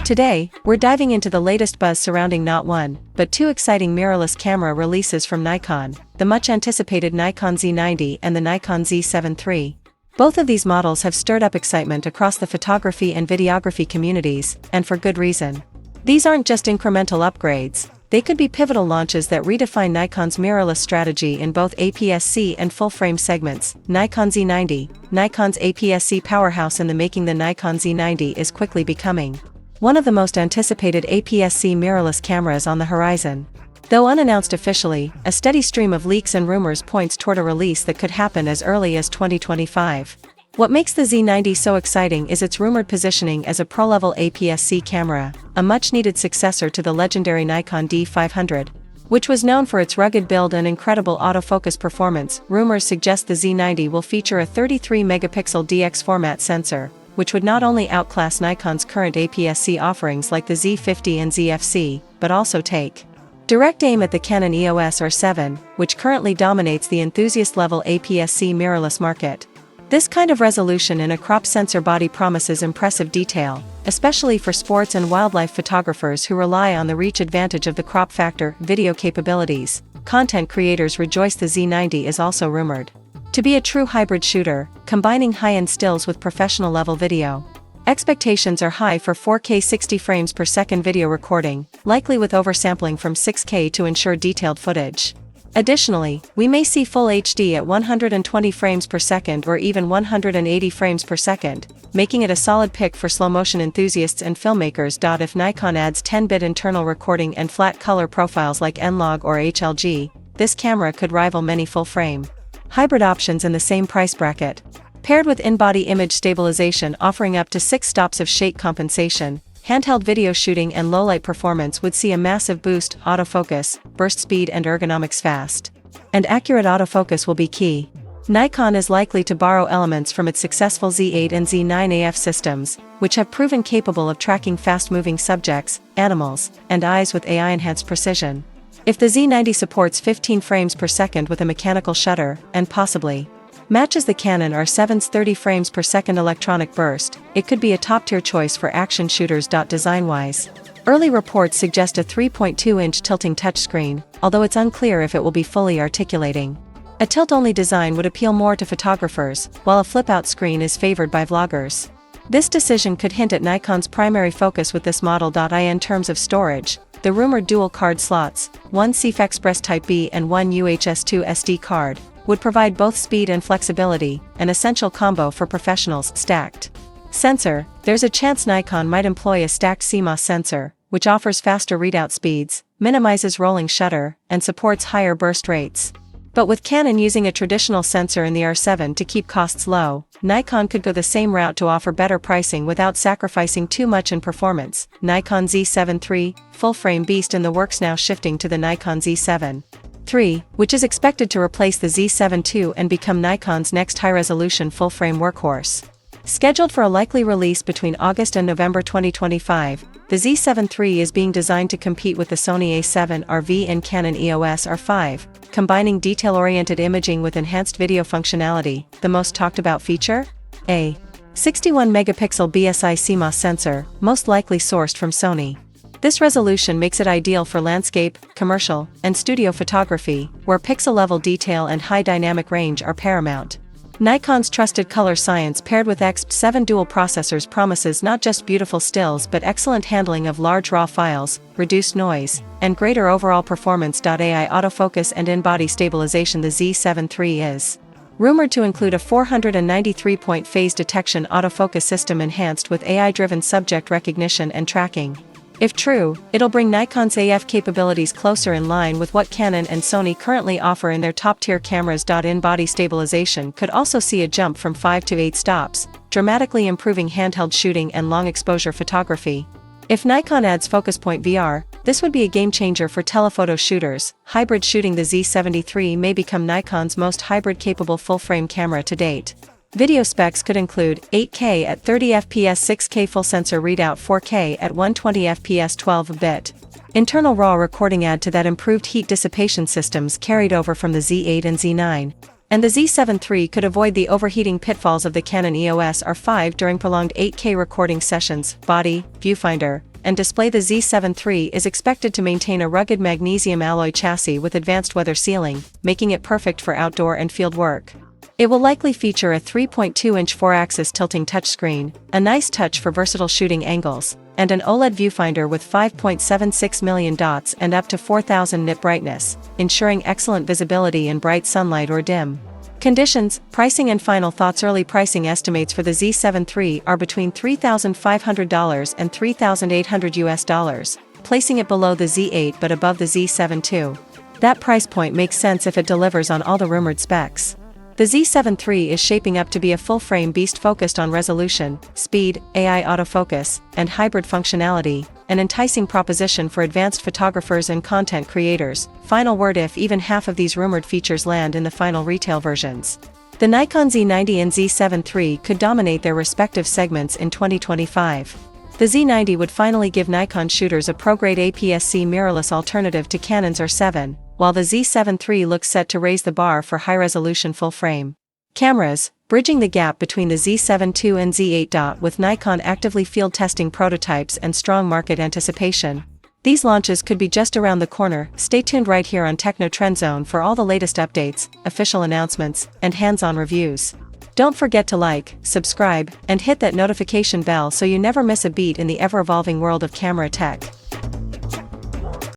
Today, we're diving into the latest buzz surrounding not one, but two exciting mirrorless camera releases from Nikon, the much-anticipated Nikon Z90 and the Nikon Z7 III. Both of these models have stirred up excitement across the photography and videography communities, and for good reason. These aren't just incremental upgrades, they could be pivotal launches that redefine Nikon's mirrorless strategy in both APS-C and full-frame segments. Nikon Z90, Nikon's APS-C powerhouse in the making. The Nikon Z90 is quickly becoming one of the most anticipated APS-C mirrorless cameras on the horizon. Though unannounced officially, a steady stream of leaks and rumors points toward a release that could happen as early as 2025. What makes the Z90 so exciting is its rumored positioning as a pro-level APS-C camera, a much-needed successor to the legendary Nikon D500, which was known for its rugged build and incredible autofocus performance. Rumors suggest the Z90 will feature a 33-megapixel DX format sensor, which would not only outclass Nikon's current APS-C offerings like the Z50 and ZFC, but also take direct aim at the Canon EOS R7, which currently dominates the enthusiast-level APS-C mirrorless market. This kind of resolution in a crop sensor body promises impressive detail, especially for sports and wildlife photographers who rely on the reach advantage of the crop factor. Video capabilities. Content creators rejoice. The Z90 is also rumored to be a true hybrid shooter, combining high-end stills with professional-level video. Expectations are high for 4K 60 frames per second video recording, likely with oversampling from 6K to ensure detailed footage. Additionally, we may see full HD at 120 frames per second or even 180 frames per second, making it a solid pick for slow-motion enthusiasts and filmmakers. If Nikon adds 10-bit internal recording and flat color profiles like N-Log or HLG, this camera could rival many full-frame hybrid options in the same price bracket. Paired with in-body image stabilization offering up to 6 stops of shake compensation, handheld video shooting and low-light performance would see a massive boost. Autofocus, burst speed and ergonomics. Fast and accurate autofocus will be key. Nikon is likely to borrow elements from its successful Z8 and Z9 AF systems, which have proven capable of tracking fast-moving subjects, animals, and eyes with AI-enhanced precision. If the Z90 supports 15 frames per second with a mechanical shutter, and possibly matches the Canon R7's 30 frames per second electronic burst, it could be a top-tier choice for action shooters. Design-wise, early reports suggest a 3.2-inch tilting touchscreen, although it's unclear if it will be fully articulating. A tilt-only design would appeal more to photographers, while a flip-out screen is favored by vloggers. This decision could hint at Nikon's primary focus with this model. In terms of storage, the rumored dual card slots, one CF Express Type B and one UHS-2 SD card, would provide both speed and flexibility, an essential combo for professionals. Stacked sensor. There's a chance Nikon might employ a stacked CMOS sensor, which offers faster readout speeds, minimizes rolling shutter, and supports higher burst rates. But with Canon using a traditional sensor in the R7 to keep costs low, Nikon could go the same route to offer better pricing without sacrificing too much in performance. Nikon Z7 III, full-frame beast in the works. Now shifting to the Nikon Z7 III, which is expected to replace the Z7 II and become Nikon's next high-resolution full-frame workhorse. Scheduled for a likely release between August and November 2025, the Z7 III is being designed to compete with the Sony A7 RV and Canon EOS R5, combining detail-oriented imaging with enhanced video functionality. The most talked-about feature? A 61-megapixel BSI CMOS sensor, most likely sourced from Sony. This resolution makes it ideal for landscape, commercial, and studio photography, where pixel-level detail and high dynamic range are paramount. Nikon's trusted color science paired with XP7 dual processors promises not just beautiful stills but excellent handling of large raw files, reduced noise, and greater overall performance. AI autofocus and in-body stabilization. The Z7 III is rumored to include a 493-point phase detection autofocus system enhanced with AI-driven subject recognition and tracking. If true, it'll bring Nikon's AF capabilities closer in line with what Canon and Sony currently offer in their top-tier cameras. In-body stabilization could also see a jump from 5 to 8 stops, dramatically improving handheld shooting and long-exposure photography. If Nikon adds focus point VR, this would be a game-changer for telephoto shooters. Hybrid shooting. The Z70 III may become Nikon's most hybrid-capable full-frame camera to date. Video specs could include 8K at 30 fps 6K full sensor readout 4K at 120 fps 12-bit. Internal RAW recording. Add to that improved heat dissipation systems carried over from the Z8 and Z9. And the Z7 III could avoid the overheating pitfalls of the Canon EOS R5 during prolonged 8K recording sessions. Body, viewfinder, and display. The Z7 III is expected to maintain a rugged magnesium alloy chassis with advanced weather sealing, making it perfect for outdoor and field work. It will likely feature a 3.2-inch 4-axis tilting touchscreen, a nice touch for versatile shooting angles, and an OLED viewfinder with 5.76 million dots and up to 4000 nit brightness, ensuring excellent visibility in bright sunlight or dim conditions. Pricing and final thoughts. Early pricing estimates for the Z7 III are between $3,500 and $3,800, placing it below the Z8 but above the Z7 II. That price point makes sense if it delivers on all the rumored specs. The Z7 III is shaping up to be a full-frame beast focused on resolution, speed, AI autofocus, and hybrid functionality, an enticing proposition for advanced photographers and content creators. Final word: if even half of these rumored features land in the final retail versions, the Nikon Z90 and Z7 III could dominate their respective segments in 2025. The Z90 would finally give Nikon shooters a pro-grade APS-C mirrorless alternative to Canon's R7, while the Z7 III looks set to raise the bar for high-resolution full-frame cameras, bridging the gap between the Z7 II and Z8. With Nikon actively field-testing prototypes and strong market anticipation, these launches could be just around the corner. Stay tuned right here on Techno Trend Zone for all the latest updates, official announcements, and hands-on reviews. Don't forget to like, subscribe, and hit that notification bell so you never miss a beat in the ever-evolving world of camera tech.